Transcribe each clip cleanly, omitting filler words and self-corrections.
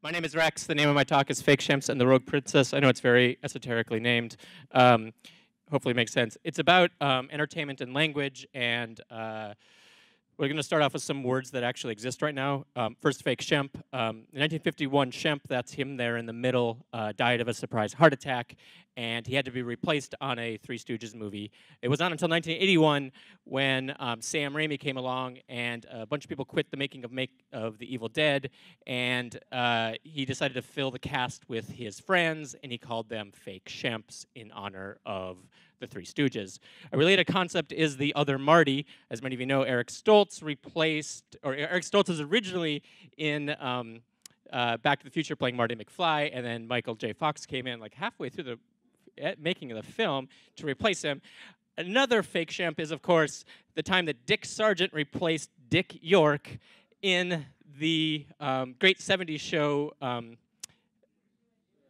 My name is Rex. The name of my talk is Fake Shemps and the Rogue Princess. I know it's very esoterically named. Hopefully it makes sense. It's about entertainment and language, and we're going to start off with some words that actually exist right now. First, Fake Shemp. In 1951, Shemp, that's him there in the middle, died of a surprise heart attack, and he had to be replaced on a Three Stooges movie. It was not until 1981 when Sam Raimi came along, and a bunch of people quit the making of The Evil Dead, and he decided to fill the cast with his friends, and he called them Fake Shemps in honor of the Three Stooges. A related concept is the other Marty. As many of you know, Eric Stoltz was originally in Back to the Future playing Marty McFly, and then Michael J. Fox came in like halfway through the making of the film to replace him. Another fake Shemp is, of course, the time that Dick Sargent replaced Dick York in the great 70s show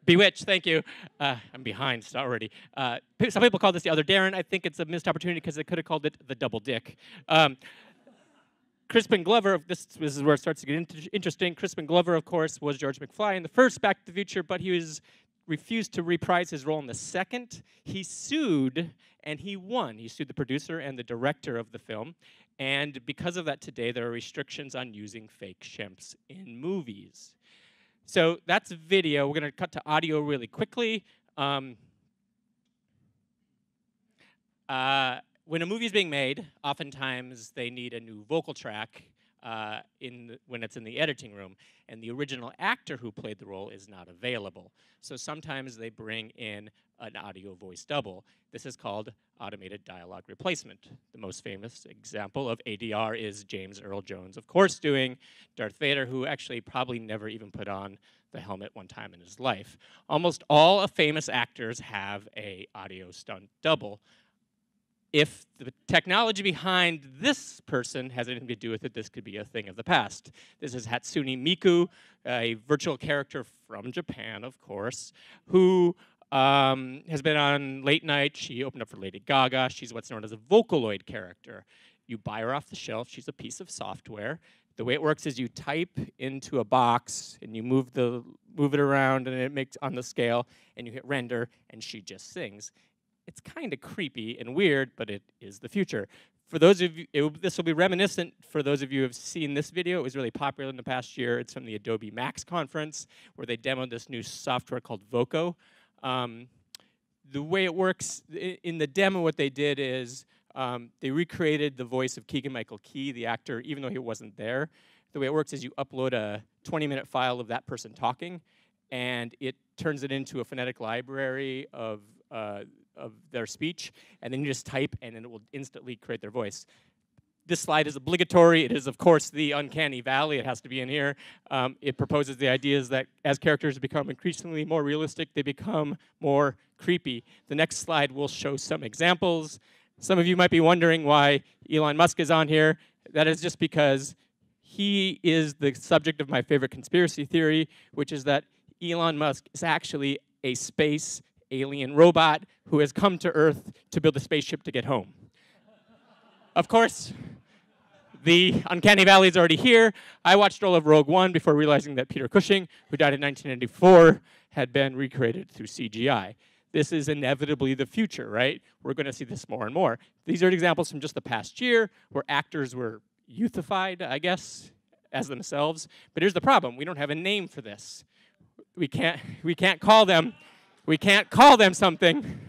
Bewitched. Thank you. I'm behind already. Some people call this the other Darren. I think it's a missed opportunity because they could have called it the double Dick. Crispin Glover, this is where it starts to get interesting. Crispin Glover, of course, was George McFly in the first Back to the Future, but he refused to reprise his role in the second. He sued, and he won. He sued the producer and the director of the film. And because of that, today there are restrictions on using fake Shemps in movies. So that's video. We're going to cut to audio really quickly. When a movie is being made, oftentimes they need a new vocal track when it's in the editing room, and the original actor who played the role is not available. So sometimes they bring in an audio voice double. This is called automated dialogue replacement. The most famous example of ADR is James Earl Jones, of course, doing Darth Vader, who actually probably never even put on the helmet one time in his life. Almost all famous actors have an audio stunt double. If the technology behind this person has anything to do with it, this could be a thing of the past. This is Hatsune Miku, a virtual character from Japan, of course, who has been on late night. She opened up for Lady Gaga. She's what's known as a Vocaloid character. You buy her off the shelf. She's a piece of software. The way it works is you type into a box, and you move it around, and it makes on the scale, and you hit render, and she just sings. It's kind of creepy and weird, but it is the future. For those of you, this will be reminiscent for those of you who have seen this video. It was really popular in the past year. It's from the Adobe Max conference, where they demoed this new software called Voco. The way it works, in the demo, what they did is they recreated the voice of Keegan-Michael Key, the actor, even though he wasn't there. The way it works is you upload a 20-minute file of that person talking, and it turns it into a phonetic library of their speech, and then you just type, and then it will instantly create their voice. This slide is obligatory. It is, of course, the uncanny valley. It has to be in here. It proposes the ideas that as characters become increasingly more realistic, they become more creepy. The next slide will show some examples. Some of you might be wondering why Elon Musk is on here. That is just because he is the subject of my favorite conspiracy theory, which is that Elon Musk is actually a space alien robot who has come to Earth to build a spaceship to get home. Of course, the uncanny valley is already here. I watched all of Rogue One before realizing that Peter Cushing, who died in 1994, had been recreated through CGI. This is inevitably the future, right? We're going to see this more and more. These are examples from just the past year where actors were youthified, I guess, as themselves. But here's the problem. We don't have a name for this. We can't call them something.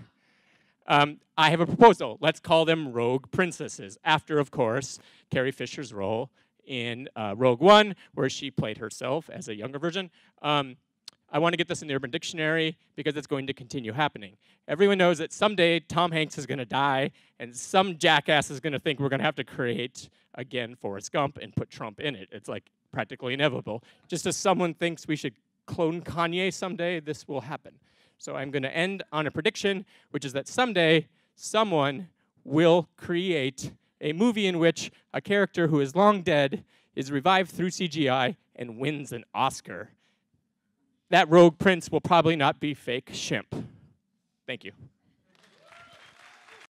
I have a proposal. Let's call them Rogue Princesses, after, of course, Carrie Fisher's role in Rogue One, where she played herself as a younger version. I want to get this in the Urban Dictionary because it's going to continue happening. Everyone knows that someday Tom Hanks is going to die, and some jackass is going to think we're going to have to create, again, Forrest Gump and put Trump in it. It's like practically inevitable. Just as someone thinks we should clone Kanye someday, this will happen. So I'm going to end on a prediction, which is that someday someone will create a movie in which a character who is long dead is revived through CGI and wins an Oscar. That rogue prince will probably not be fake Shemp. Thank you.